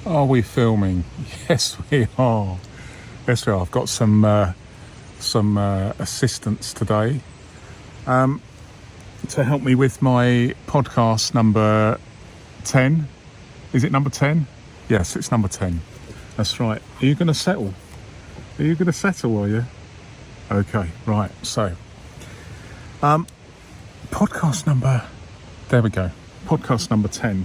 Are we filming? Yes, we are. Yes, we are. I've got some assistants today to help me with my podcast number 10. Is it number 10? Yes, it's number 10. That's right. Are you going to settle? Are you going to settle, are you? Okay, right. So, podcast number... There we go. Podcast number 10.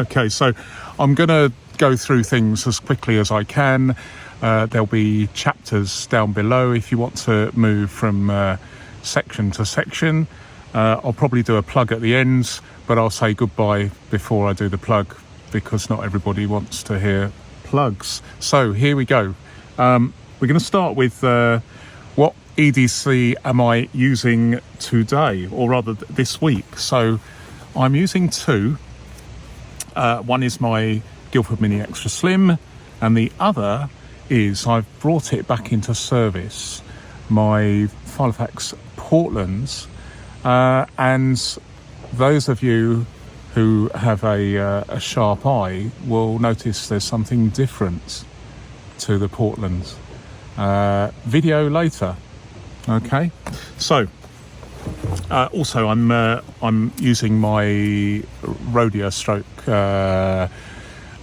Okay, so I'm going to go through things as quickly as I can. There'll be chapters down below if you want to move from section to section. I'll probably do a plug at the end, but I'll say goodbye before I do the plug because not everybody wants to hear plugs. So here we go. We're going to start with what EDC am I using today, or rather this week. So I'm using two. One is my Guildford Mini Extra Slim, and the other is I've brought it back into service, my filofax Portlands, and those of you who have a sharp eye will notice there's something different to the Portlands. Video later. Okay, so also I'm using my Rhodia stroke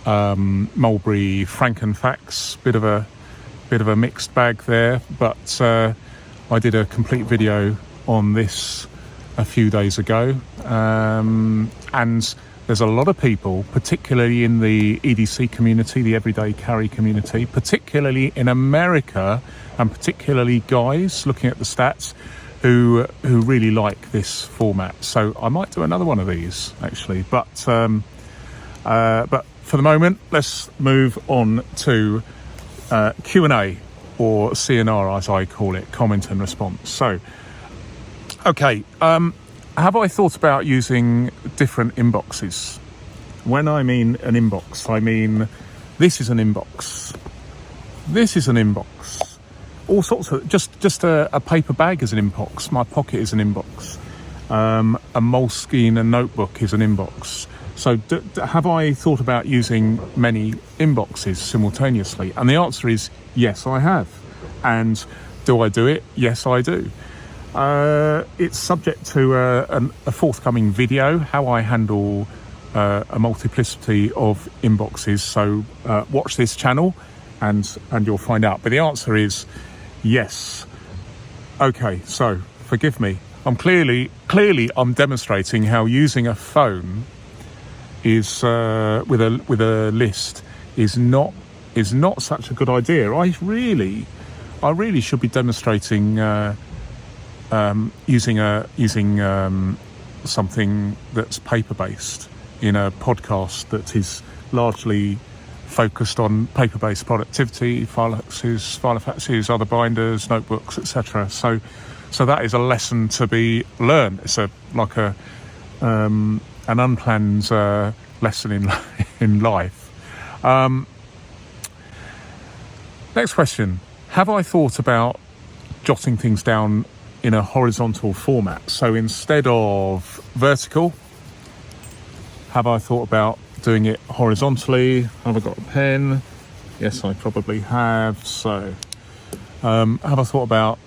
Mulberry Frankenfax, bit of a mixed bag there, but I did a complete video on this a few days ago, and there's a lot of people, particularly in the EDC community, the everyday carry community, particularly in America, and particularly guys looking at the stats who really like this format. So I might do another one of these actually, but for the moment, let's move on to Q&A, or CNR as I call it, comment and response. So, okay, have I thought about using different inboxes? When I mean an inbox, I mean this is an inbox. This is an inbox. All sorts of, just a paper bag is an inbox. My pocket is an inbox. A Moleskine, a notebook is an inbox. So have I thought about using many inboxes simultaneously? And the answer is yes, I have. And do I do it? Yes, I do. It's subject to a forthcoming video, how I handle a multiplicity of inboxes. So watch this channel and you'll find out. But the answer is yes. Okay, so forgive me. I'm clearly I'm demonstrating how using a phone is with a list is not such a good idea. I really should be demonstrating using something that's paper based in a podcast that is largely focused on paper-based productivity, filofaxes, other binders, notebooks, etc. So that is a lesson to be learned. It's an unplanned lesson in life. Next question: have I thought about jotting things down in a horizontal format? So instead of vertical, have I thought about doing it horizontally? Have I got a pen? Yes, I probably have. So have I thought about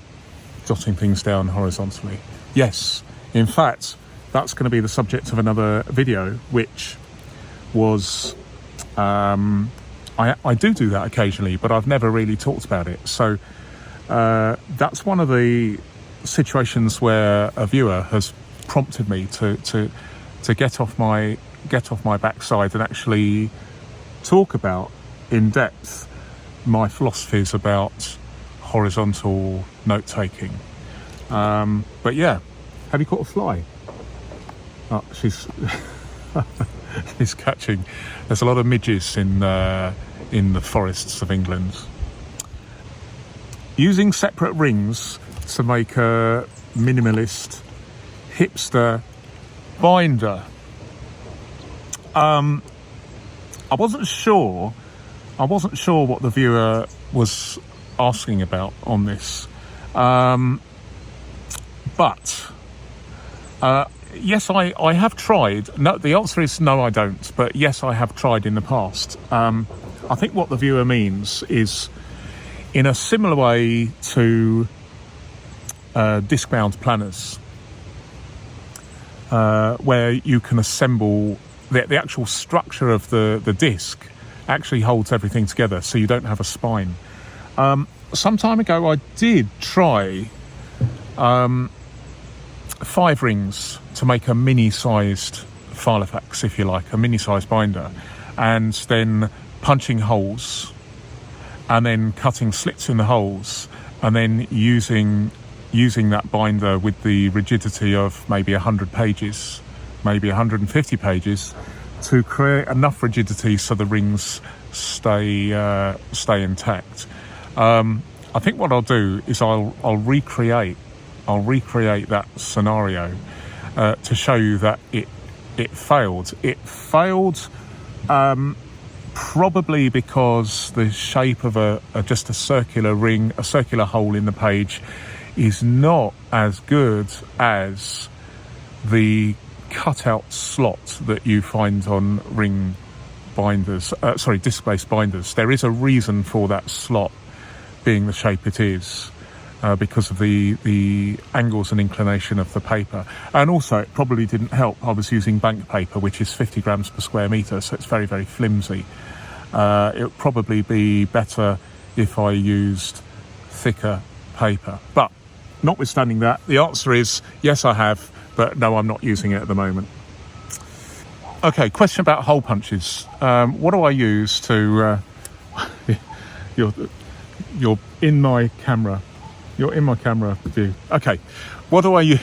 jotting things down horizontally? Yes. In fact, that's going to be the subject of another video, which was I do that occasionally, but I've never really talked about it. So that's one of the situations where a viewer has prompted me to get off my backside and actually talk about in depth my philosophies about horizontal note taking. But yeah, have you caught a fly? Oh, she's she's catching. There's a lot of midges in the forests of England. Using separate rings to make a minimalist hipster binder. I wasn't sure what the viewer was asking about on this, but yes, I have tried. No, the answer is no, I don't. But yes, I have tried in the past. I think what the viewer means is in a similar way to disc-bound planners, where you can assemble the actual structure of the disc actually holds everything together, so you don't have a spine. Some time ago, I did try 5 rings to make a mini-sized filofax, if you like, a mini-sized binder, and then punching holes, and then cutting slits in the holes, and then using that binder with the rigidity of maybe 100 pages, maybe 150 pages, to create enough rigidity so the rings stay intact. I think what I'll do is I'll recreate that scenario to show you that it failed. It failed probably because the shape of just a circular ring, a circular hole in the page, is not as good as the cutout slot that you find on ring binders, disc-based binders. There is a reason for that slot being the shape it is, because of the angles and inclination of the paper. And also, it probably didn't help, I was using bank paper, which is 50 grams per square metre, so it's very, very flimsy. It would probably be better if I used thicker paper. But notwithstanding that, the answer is yes, I have, but no, I'm not using it at the moment. Okay, question about hole punches. What do I use to... You're in my camera. You're in my camera view. Okay, what do I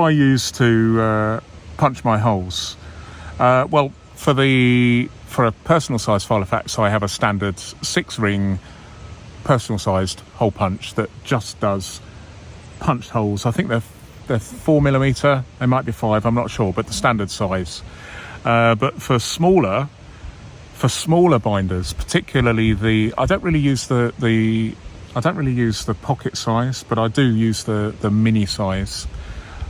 use to punch my holes? Well, for a personal size filofax, I have a standard 6-ring personal sized hole punch that just does punched holes. I think they're 4mm. They might be 5. I'm not sure, but the standard size. But for smaller binders, particularly I don't really use the pocket size, but I do use the mini size.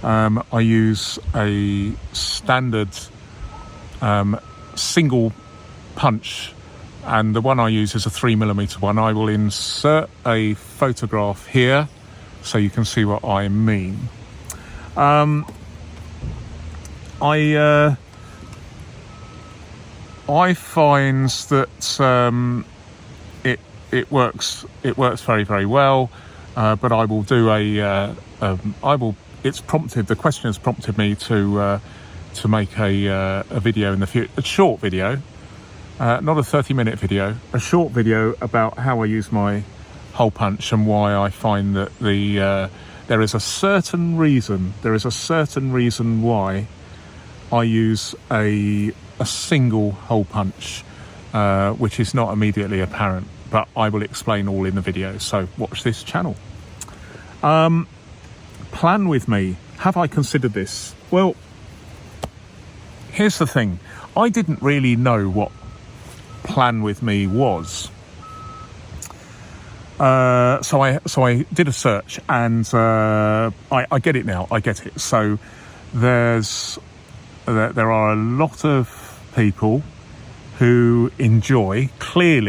I use a standard single punch, and the one I use is a 3mm one. I will insert a photograph here so you can see what I mean. I find that it works very, very well, but I will do the question has prompted me to make a video in the future, a short video, not a 30-minute video, a short video about how I use my hole punch and why I find that there is a certain reason why I use a single hole punch, which is not immediately apparent, but I will explain all in the video, so watch this channel. Plan with me. Have I considered this? Well, here's the thing. I didn't really know what plan with me was. So I did a search, and I get it now. I get it. So there are a lot of people who enjoy watching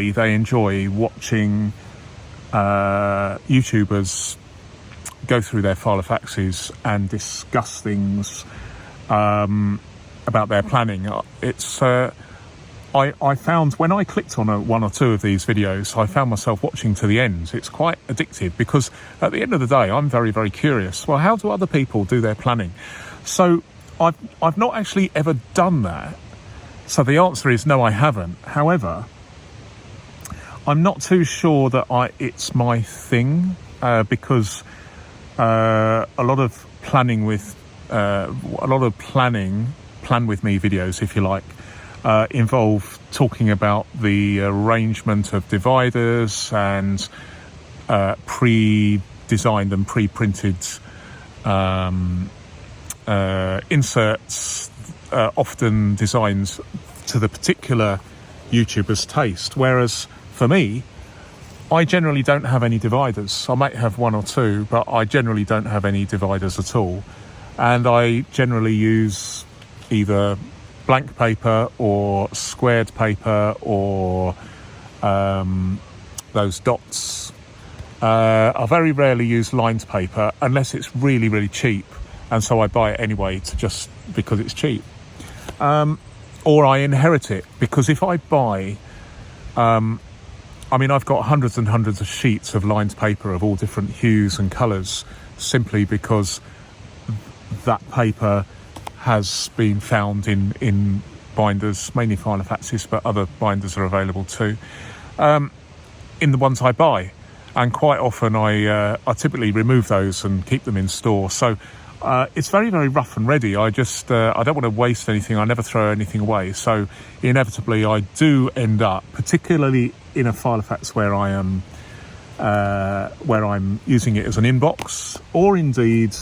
YouTubers go through their filofaxes and discuss things about their planning. It's I found when I clicked on one or two of these videos, I found myself watching to the end. It's quite addictive because at the end of the day, I'm very, very curious. Well, how do other people do their planning? So I've not actually ever done that. So the answer is no, I haven't. However, I'm not too sure that it's my thing, because a lot of plan with me videos, if you like, involve talking about the arrangement of dividers and pre-designed and pre-printed inserts, often designed to the particular YouTuber's taste. Whereas for me, I generally don't have any dividers. I might have one or two, but I generally don't have any dividers at all. and I generally use either blank paper or squared paper or those dots. I very rarely use lined paper unless it's really, really cheap, and so I buy it anyway just because it's cheap. Or I inherit it, because if I buy, I've got hundreds and hundreds of sheets of lined paper of all different hues and colours, simply because that paper has been found in binders, mainly filofaxes, but other binders are available too, in the ones I buy. And quite often I typically remove those and keep them in store. So it's very, very rough and ready. I don't want to waste anything. I never throw anything away. So inevitably I do end up, particularly in a filofax where I'm using it as an inbox, or indeed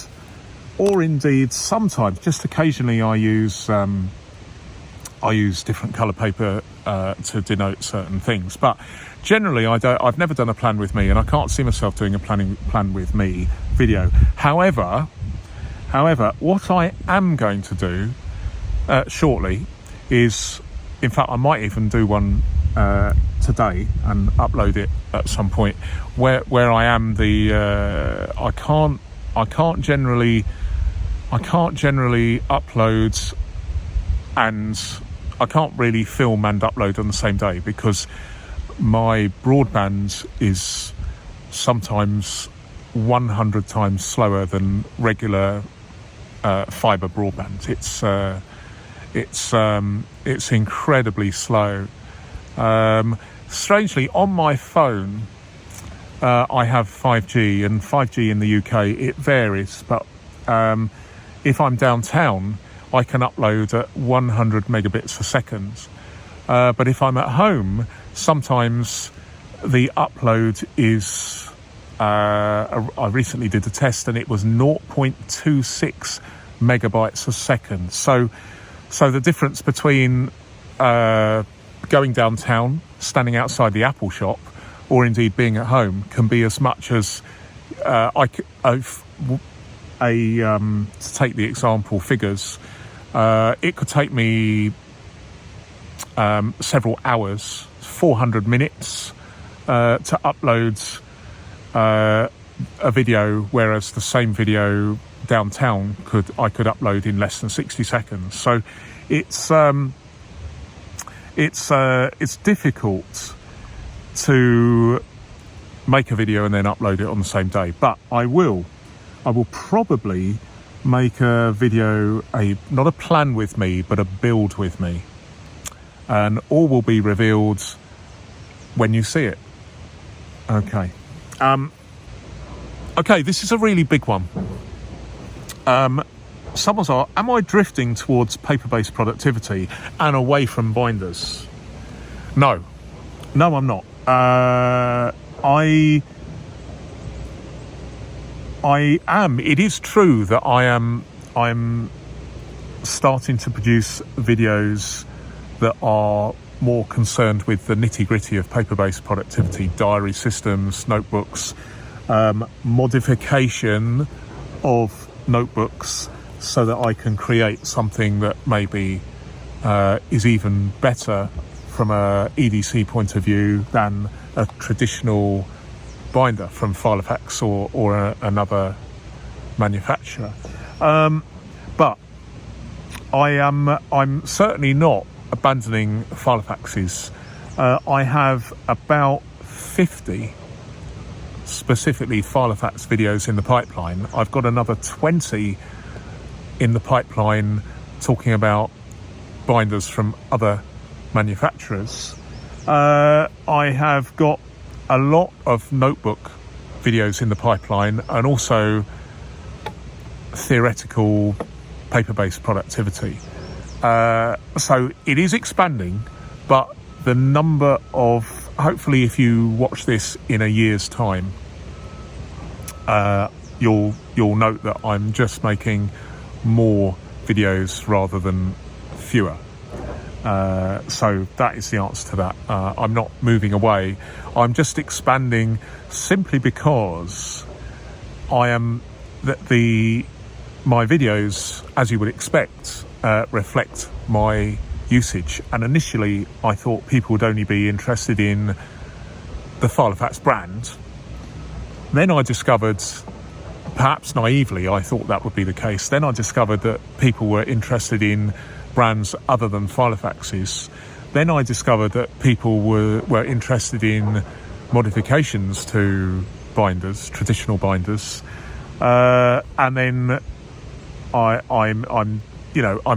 sometimes, just occasionally, I use different colour paper to denote certain things. But generally, I've never done a plan with me, and I can't see myself doing a plan with me video. However, what I am going to do shortly is, in fact, I might even do one today and upload it at some point, where I am I can't generally upload, and I can't really film and upload on the same day, because my broadband is sometimes 100 times slower than regular fibre broadband. It's incredibly slow. Strangely, on my phone, I have 5G, and 5G in the UK, it varies, but if I'm downtown, I can upload at 100 megabits a second. But if I'm at home, sometimes the upload is, I recently did a test and it was 0.26 megabytes a second. So the difference between going downtown, standing outside the Apple shop, or indeed being at home, can be as much as to take the example figures, it could take me several hours, 400 minutes to upload a video, whereas the same video downtown I could upload in less than 60 seconds. So it's difficult to make a video and then upload it on the same day, but I will probably make a video, not a plan with me, but a build with me, and all will be revealed when you see it. Okay, this is a really big one. Someone's asked, am I drifting towards paper-based productivity and away from binders? No, I'm not. I am. It is true that I'm starting to produce videos that are more concerned with the nitty-gritty of paper-based productivity, diary systems, notebooks, modification of notebooks so that I can create something that maybe is even better from a EDC point of view than a traditional binder from filofax or another manufacturer. But I'm certainly not abandoning filofaxes. I have about 50 specifically filofax videos in the pipeline. I've got another 20 in the pipeline talking about binders from other manufacturers. I have got a lot of notebook videos in the pipeline, and also theoretical paper-based productivity. So it is expanding, but the number of, hopefully if you watch this in a year's time, you'll note that I'm just making more videos rather than fewer. So that is the answer to that. I'm not moving away. I'm just expanding simply because I am the my videos, as you would expect, reflect my usage. And initially I thought people would only be interested in the filofax brand. Then I discovered, perhaps naively, I thought that would be the case. Then I discovered that people were interested in brands other than filofaxes. Then I discovered that people were interested in modifications to binders, traditional binders. And then I'm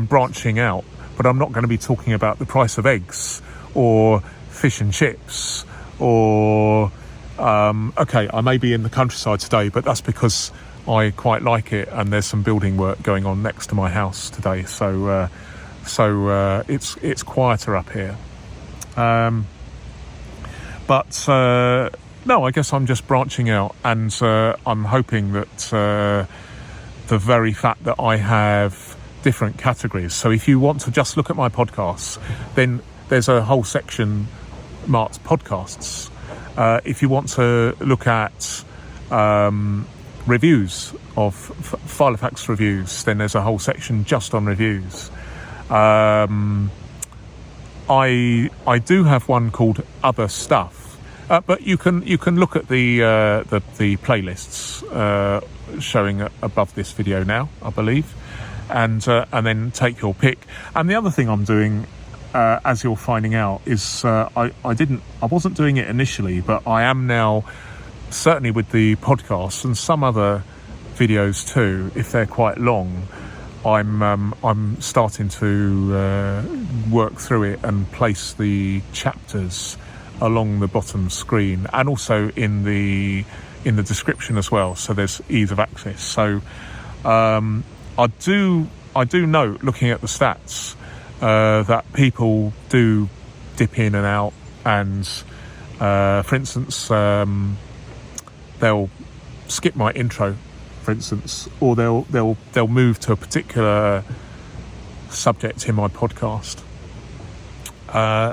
branching out, but I'm not going to be talking about the price of eggs or fish and chips or I may be in the countryside today, but that's because I quite like it, and there's some building work going on next to my house today, so it's quieter up here. No, I guess I'm just branching out, and I'm hoping that the very fact that I have different categories. So if you want to just look at my podcasts, then there's a whole section marked podcasts. If you want to look at reviews of filofax reviews, then there's a whole section just on reviews. I do have one called Other Stuff, but you can look at the playlists showing above this video now, I believe, and then take your pick. And the other thing I'm doing, as you're finding out, is I wasn't doing it initially, but I am now, certainly with the podcasts and some other videos too, if they're quite long. I'm starting to work through it and place the chapters along the bottom screen, and also in the description as well, so there's ease of access. So I do note, looking at the stats, that people do dip in and out, and for instance, they'll skip my intro, for instance, or they'll move to a particular subject in my podcast.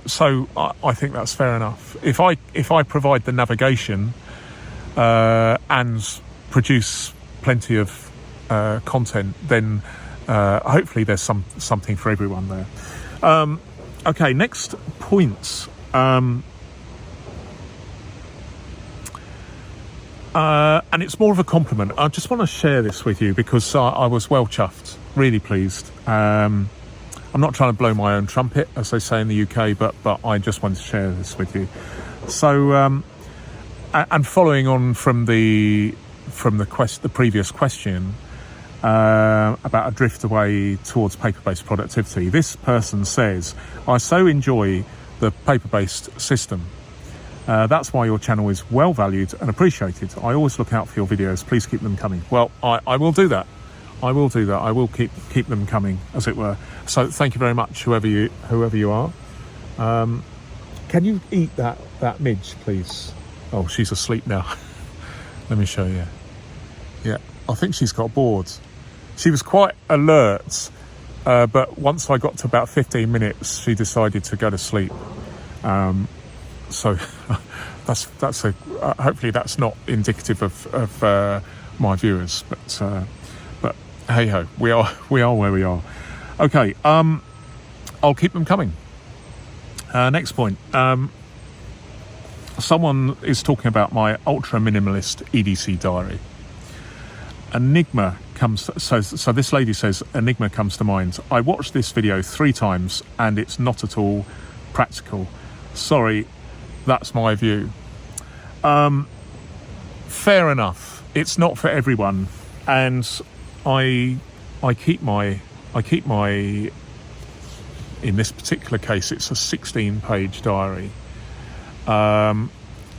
So I think that's fair enough. If I provide the navigation and produce plenty of content, then hopefully there's something for everyone there. Okay, next point. And it's more of a compliment. I just want to share this with you because I was well chuffed, really pleased. I'm not trying to blow my own trumpet, as they say in the UK, but I just wanted to share this with you. So, and following on from the previous question about a drift away towards paper-based productivity, this person says, "I so enjoy the paper-based system. That's why your channel is well valued and appreciated. I always look out for your videos. Please keep them coming." Well, I will do that. I will keep them coming, as it were. So thank you very much, whoever you are. Can you eat that midge, please? Oh, she's asleep now. Let me show you. Yeah, I think she's got bored. She was quite alert, but once I got to about 15 minutes, she decided to go to sleep. So that's hopefully that's not indicative of my viewers, but hey ho, we are where we are. Okay, I'll keep them coming. Next point. Someone is talking about my ultra minimalist EDC diary. Enigma comes. So this lady says Enigma comes to mind. I watched this video 3 times and it's not at all practical. Sorry, that's my view. Fair enough. It's not for everyone, and I keep my. In this particular case, it's a 16-page diary, and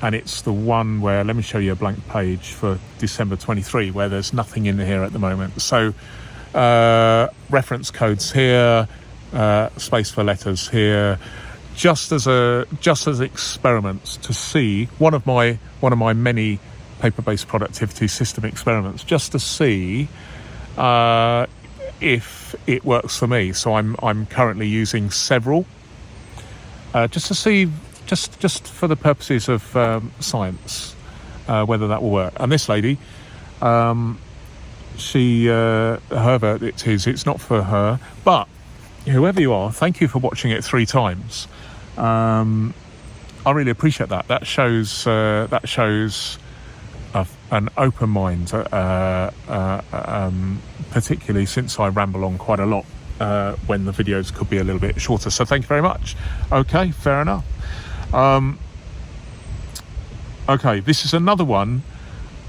it's the one where, let me show you a blank page for December 23, where there's nothing in here at the moment. So reference codes here, space for letters here, just as experiments to see one of my many paper-based productivity system experiments, just to see if it works for me. So I'm currently using several, just to see, just for the purposes of science, whether that will work. And this lady, her verdict is it's not for her. But whoever you are, thank you for watching it 3 times. I really appreciate that. That shows an open mind, particularly since I ramble on quite a lot when the videos could be a little bit shorter. So thank you very much. Okay, fair enough. Okay, this is another one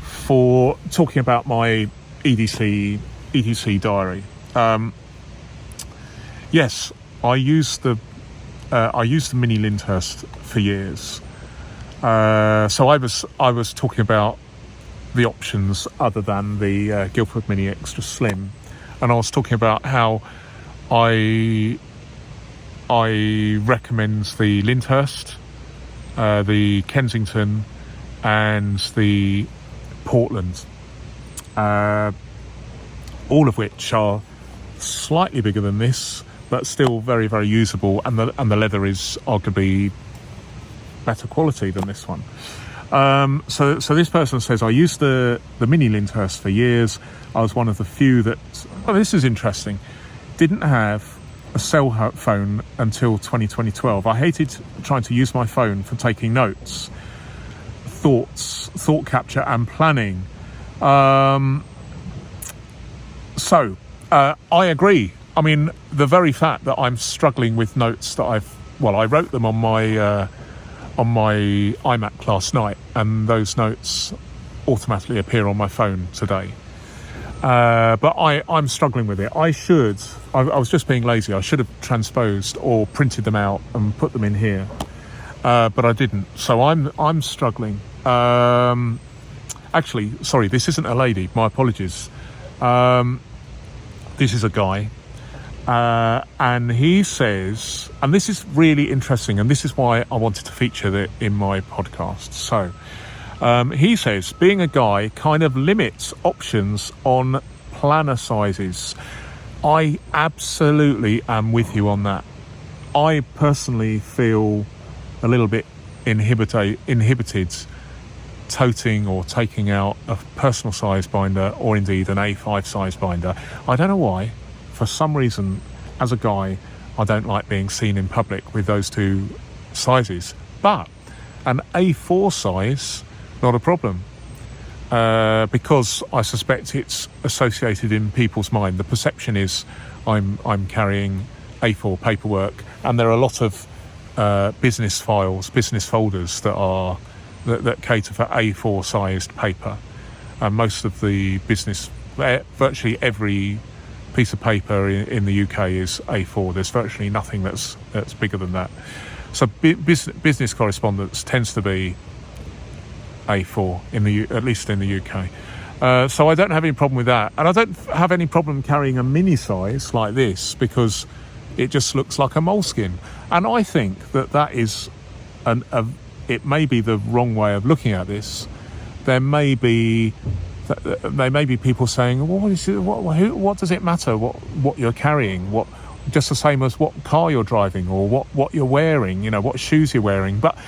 for talking about my EDC diary. Yes, I used the mini Lyndhurst for years. So I was talking about the options other than the Guildford Mini Extra Slim, and I was talking about how I recommend the Lyndhurst, the Kensington, and the Portland, all of which are slightly bigger than this, but still very, very usable, and the leather is arguably better quality than this one. So this person says, I used the mini Lyndhurst for years. I was one of the few that, this is interesting, didn't have a cell phone until 2012. I hated trying to use my phone for taking notes, thought capture and planning. So I agree. I mean, the very fact that I'm struggling with notes that I wrote them on my iMac last night, and those notes automatically appear on my phone today. But I'm struggling with it. I was just being lazy. I should have transposed or printed them out and put them in here, but I didn't. So I'm struggling. Actually, sorry, this isn't a lady. My apologies. This is a guy. And he says, and this is really interesting, and this is why I wanted to feature it in my podcast. So he says, being a guy kind of limits options on planner sizes. I absolutely am with you on that. I personally feel a little bit inhibited toting or taking out a personal size binder, or indeed an A5 size binder. I don't know why. For some reason, as a guy, I don't like being seen in public with those two sizes. But an A4 size, not a problem, because I suspect it's associated in people's mind. The perception is I'm carrying A4 paperwork, and there are a lot of business files, business folders that cater for A4 sized paper. And most of the business, virtually every piece of paper in the UK is A4. There's virtually nothing that's bigger than that. So business correspondence tends to be A4 at least in the UK. So I don't have any problem with that, and I don't have any problem carrying a mini size like this because it just looks like a moleskin. And I think that is it may be the wrong way of looking at this. There may be people saying, well, what does it matter what you're carrying? What, just the same as what car you're driving or what you're wearing, what shoes you're wearing. But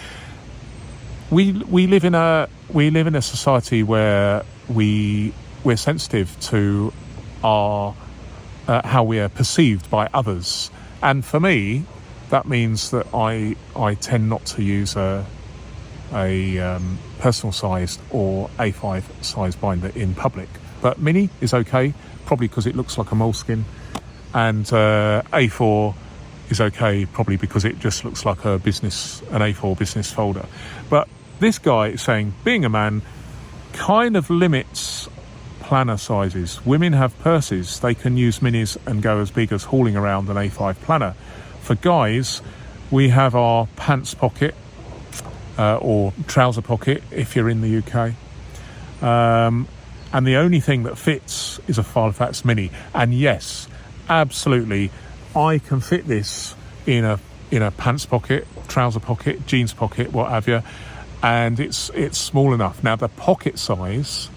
we live in a society where we're sensitive to our how we are perceived by others, and for me that means that I tend not to use a personal sized or A5 size binder in public. But mini is okay, probably because it looks like a moleskin, and A4 is okay, probably because it just looks like an A4 business folder. But this guy is saying being a man kind of limits planner sizes. Women have purses, they can use minis and go as big as hauling around an A5 planner. For guys, we have our pants pocket, or trouser pocket if you're in the UK, and the only thing that fits is a filofax mini. And yes, absolutely, I can fit this in a pants pocket, trouser pocket, jeans pocket, what have you, and it's small enough. Now the pocket size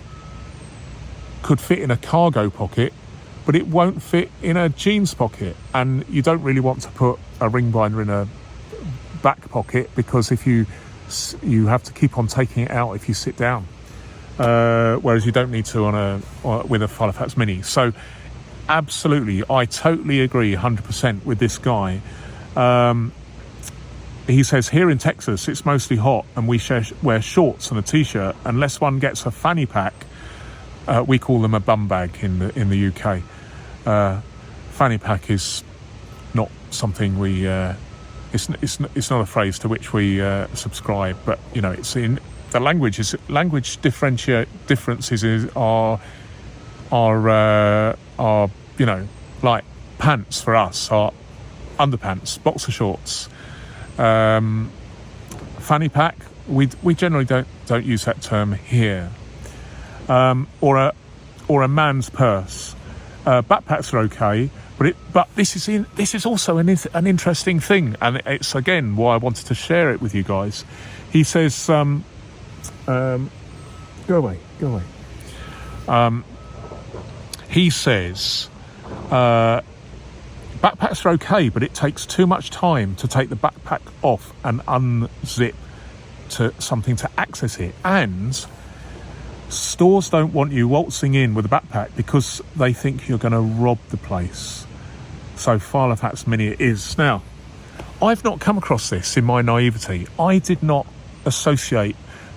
could fit in a cargo pocket, but it won't fit in a jeans pocket, and you don't really want to put a ring binder in a back pocket because if you have to keep on taking it out if you sit down. whereas you don't need to with a filofax mini. So absolutely, I totally agree 100% with this guy. He says, here in Texas, it's mostly hot and we wear shorts and a t-shirt. Unless one gets a fanny pack, we call them a bum bag in the UK. Fanny pack is not something we... It's not a phrase to which we subscribe, but, it's in... The language differences are like pants for us are underpants, boxer shorts. Fanny pack, we generally don't use that term here. Or a man's purse. Backpacks are okay, but this is also an interesting thing, and it's again why I wanted to share it with you guys. He says, go away. He says, backpacks are okay, but it takes too much time to take the backpack off and unzip to something to access it. And stores don't want you waltzing in with a backpack because they think you're going to rob the place. So filofax mini it is. Now, I've not come across this in my naivety. I did not associate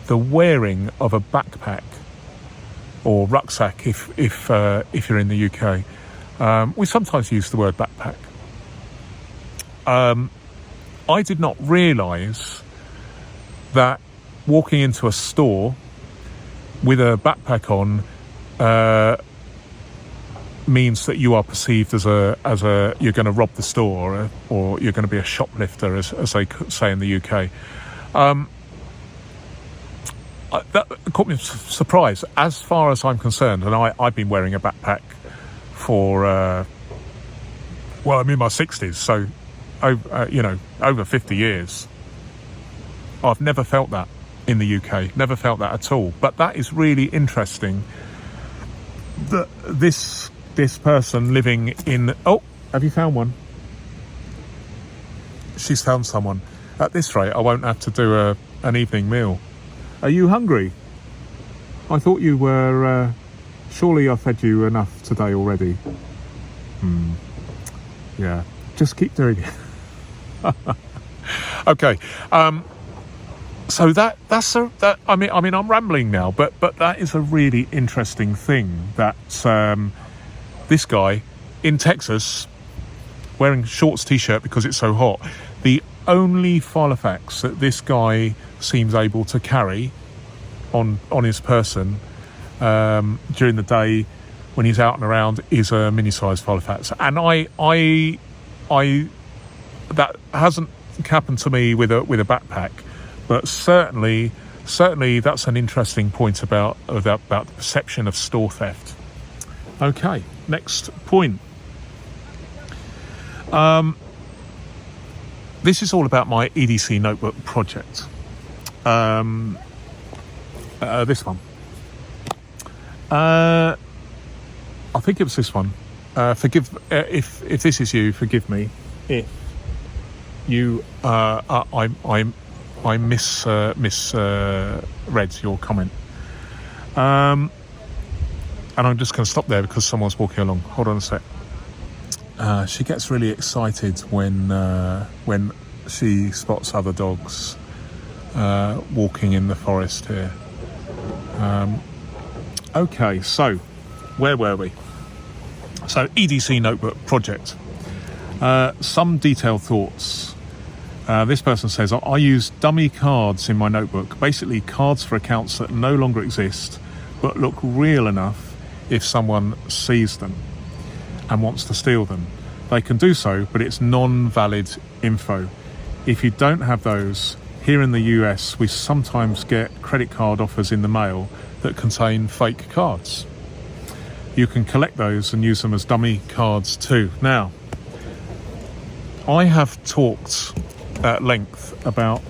the wearing of a backpack or rucksack if you're in the UK. We sometimes use the word backpack. I did not realise that walking into a store with a backpack on means that you are perceived as a you're going to rob the store or you're going to be a shoplifter, as they say in the UK. That caught me surprised. As far as I'm concerned, and I've been wearing a backpack for I'm in my 60s, so over 50 years. I've never felt that in the UK, never felt that at all. But that is really interesting that this person living in... Oh, have you found one? She's found someone. At this rate, I won't have to do an evening meal. Are you hungry? I thought you were... surely I fed you enough today already. Yeah, just keep doing it. Okay. So I'm rambling now, but that is a really interesting thing that this guy in Texas wearing shorts t-shirt because it's so hot. The only filofax that this guy seems able to carry on his person during the day when he's out and around is a mini-sized filofax, and I that hasn't happened to me with a backpack, but certainly that's an interesting point about the perception of store theft. Okay, next point. This is all about my EDC notebook project. This one. I think it was this one. If this is you, forgive me if you I misread your comment. And I'm just going to stop there because someone's walking along. Hold on a sec. She gets really excited when she spots other dogs walking in the forest here. Okay, so where were we? So EDC notebook project. Some detailed thoughts. This person says, I use dummy cards in my notebook, basically cards for accounts that no longer exist but look real enough if someone sees them and wants to steal them. They can do so, but it's non-valid info. If you don't have those, here in the US, we sometimes get credit card offers in the mail that contain fake cards. You can collect those and use them as dummy cards too. Now, I have talked at length about...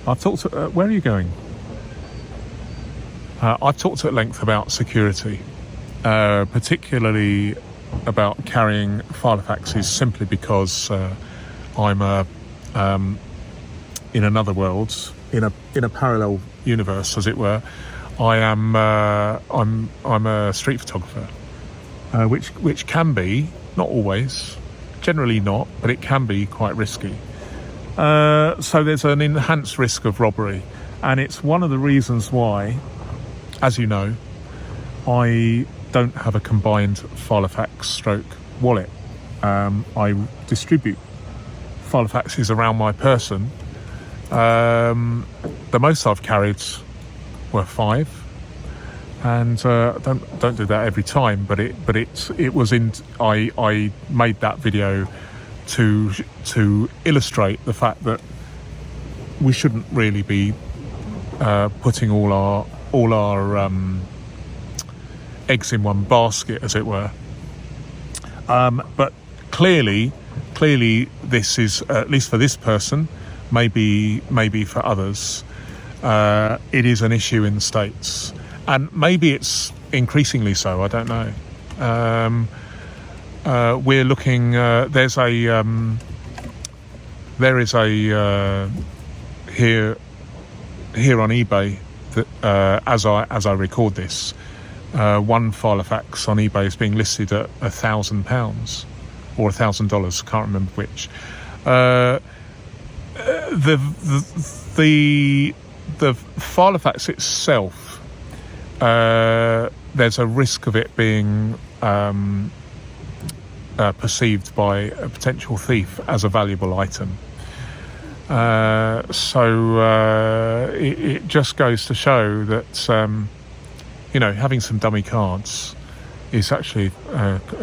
where are you going? I've talked at length about security, particularly about carrying filofaxes, simply because I'm in another world, in a parallel universe, as it were. I'm a street photographer, which can be, not always, generally not, but it can be quite risky. So there's an enhanced risk of robbery, and it's one of the reasons why, as you know, I don't have a combined filofax stroke wallet. I distribute filofaxes around my person. The most I've carried were 5, and don't do that every time. But it was in. I made that video to illustrate the fact that we shouldn't really be putting all our eggs in one basket, as it were. But clearly, this is, at least for this person, maybe for others, it is an issue in the States, and maybe it's increasingly so. I don't know. We're looking. There is a here on eBay that as I record this, one filofax on eBay is being listed at £1,000 or $1,000. Can't remember which. The filofax itself, there's a risk of it being perceived by a potential thief as a valuable item. So it just goes to show that having some dummy cards is actually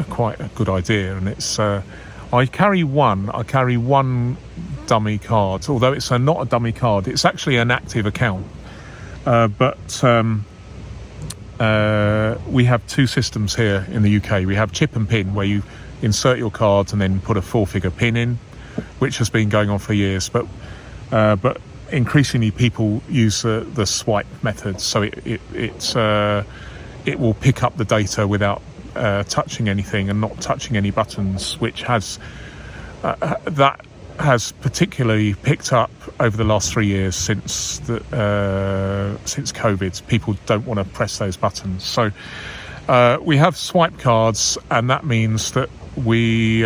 quite a good idea. And it's I carry one dummy card, although it's not a dummy card. It's actually an active account, but we have 2 systems here in the UK. We have chip and pin, where you insert your cards and then put a 4-figure pin in, which has been going on for years. But increasingly people use the swipe method, so it will pick up the data without touching anything and not touching any buttons, which has particularly picked up over the last 3 years since COVID. People don't want to press those buttons, so we have swipe cards, and that means that we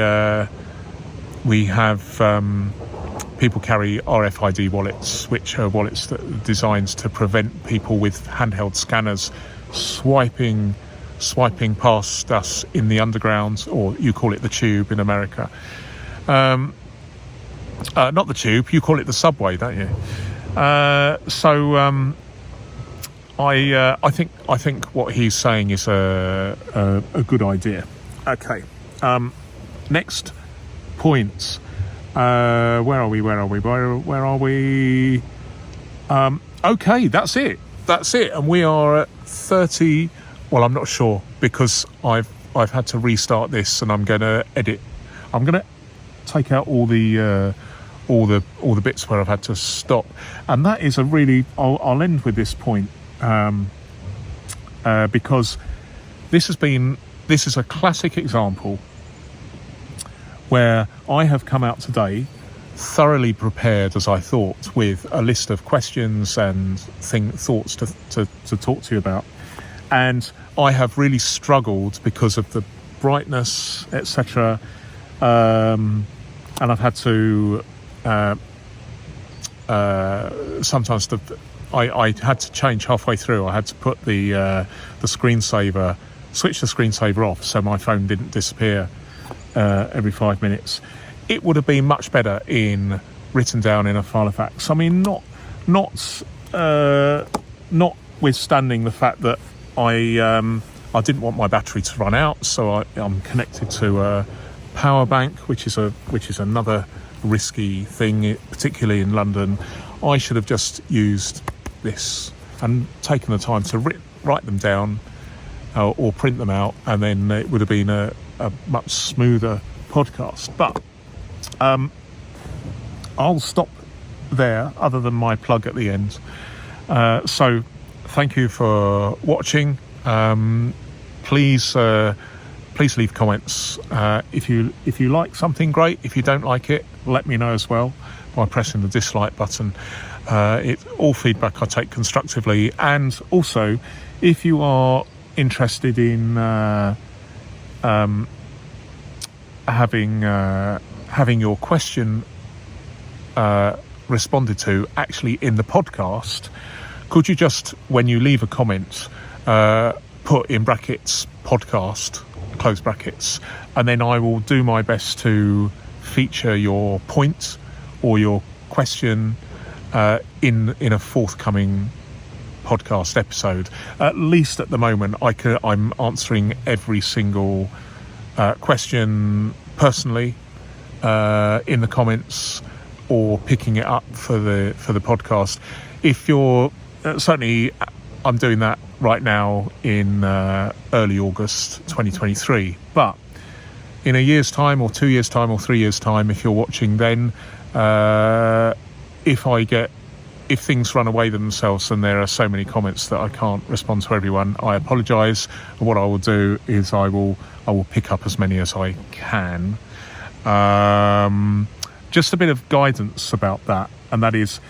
have people carry RFID wallets, which are wallets that are designed to prevent people with handheld scanners swiping past us in the underground, or you call it the tube in America. Not the tube, you call it the subway, don't you? I think what he's saying is a good idea. Okay. Next point. Where are we? Okay, that's it. And we are at 30. Well, I'm not sure, because I've had to restart this, and I'm going to edit. I'm going to take out all the bits where I've had to stop, and that is a really. I'll end with this point, because this is a classic example where I have come out today thoroughly prepared, as I thought, with a list of questions and thoughts to talk to you about, and I have really struggled because of the brightness, etc. And I've had to sometimes I had to change halfway through. I had to put the screensaver, switch the screensaver off, so my phone didn't disappear every 5 minutes. It would have been much better written down in a filofax. I mean, notwithstanding the fact that I didn't want my battery to run out, so I'm connected to a power bank, which is another risky thing, particularly in London. I should have just used this and taken the time to write them down or print them out, and then it would have been a much smoother podcast. But I'll stop there, other than my plug at the end. So thank you for watching. Please leave comments. If you like something, great. If you don't like it, let me know as well. by pressing the dislike button. All feedback I take constructively, and also if you are interested in having your question responded to actually in the podcast, could you just, when you leave a comment, put in brackets podcast, close brackets, and then I will do my best to feature your point or your question in a forthcoming podcast episode. At least at the moment, I'm answering every single question personally in the comments, or picking it up for the podcast. If you're certainly, I'm doing that right now in early August 2023. But in a year's time, or 2 years' time, or 3 years' time, if you're watching then, if things run away themselves and there are so many comments that I can't respond to everyone, I apologise. What I will do is I will pick up as many as I can. Just a bit of guidance about that, and that is,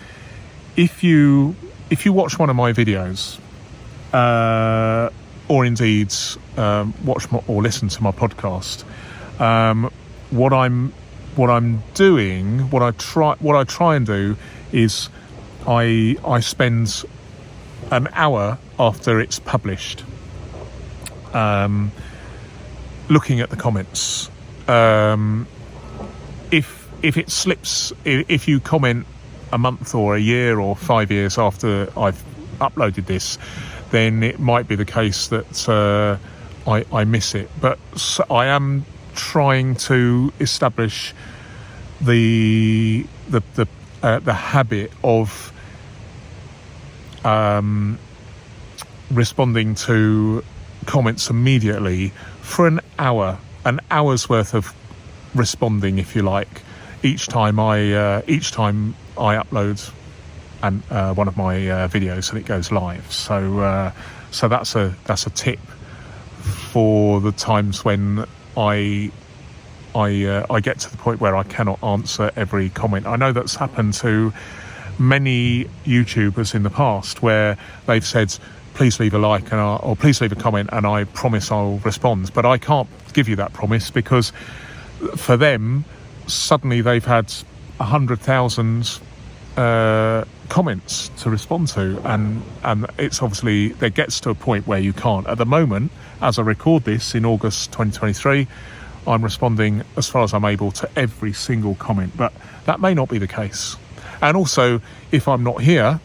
if you watch one of my videos, or indeed watch or listen to my podcast, what I try and do is I spend an hour after it's published looking at the comments. If it slips, if you comment a month or a year or 5 years after I've uploaded this, then it might be the case that I miss it. But I am trying to establish the habit of responding to comments immediately for an hour's worth of responding, if you like, each time I upload one of my videos and it goes live. So that's a tip for the times when I get to the point where I cannot answer every comment. I know that's happened to many YouTubers in the past, where they've said, please leave a like or please leave a comment and I promise I'll respond. But I can't give you that promise, because for them, suddenly they've had 100,000 comments to respond to, and it's obviously, there gets to a point where you can't. At the moment, as I record this in August 2023, I'm responding as far as I'm able to every single comment, but that may not be the case. And also, if I'm not here,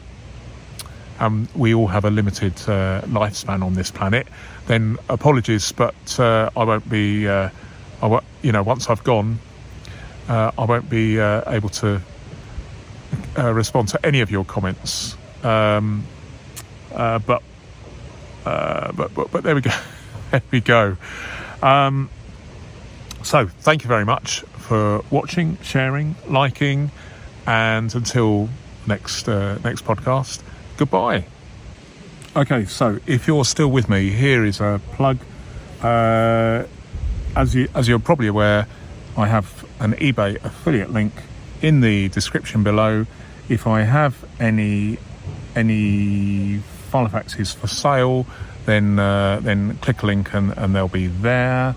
we all have a limited lifespan on this planet, then apologies, but I won't be, once I've gone, I won't be able to respond to any of your comments. But there we go. There we go. So thank you very much for watching, sharing, liking, and until next podcast, goodbye. Okay, so if you're still with me, here is a plug. As you're probably aware, I have an eBay affiliate link in the description below. If I have any filofaxes for sale, then click a link and they'll be there.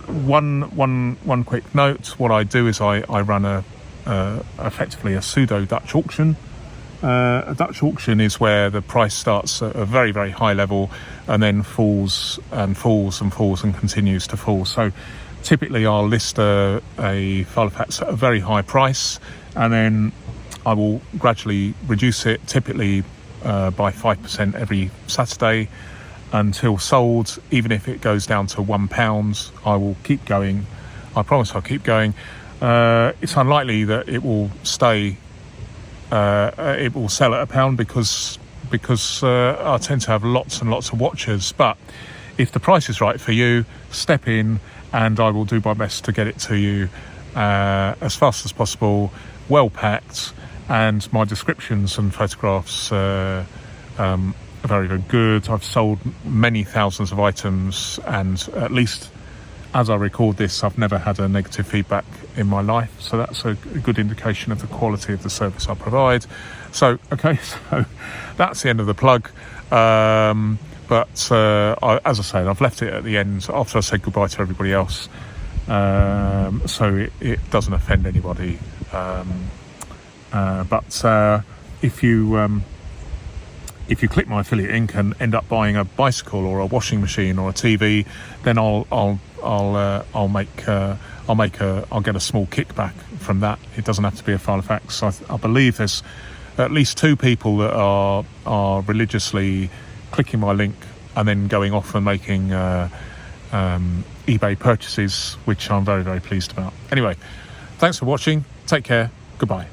One quick note: what I do is I run effectively a pseudo Dutch auction. A Dutch auction is where the price starts at a very, very high level and then falls and falls and falls and continues to fall. So typically I'll list a filofax at a very high price, and then I will gradually reduce it, typically by 5% every Saturday, until sold. Even if it goes down to £1, I will keep going. I promise I'll keep going. It's unlikely that it will stay. It will sell at £1 because I tend to have lots and lots of watchers. But if the price is right for you, step in and I will do my best to get it to you as fast as possible, well packed, and my descriptions and photographs are very, very good. I've sold many thousands of items, and at least as I record this, I've never had a negative feedback in my life, so that's a good indication of the quality of the service I provide. So that's the end of the plug. But as I said, I've left it at the end after I said goodbye to everybody else, so it doesn't offend anybody. But if you click my affiliate link and end up buying a bicycle or a washing machine or a TV, then I'll get a small kickback from that. It doesn't have to be a filo-fax. I believe there's at least 2 people that are religiously clicking my link and then going off and making eBay purchases, which I'm very, very pleased about. Anyway, thanks for watching. Take care. Goodbye.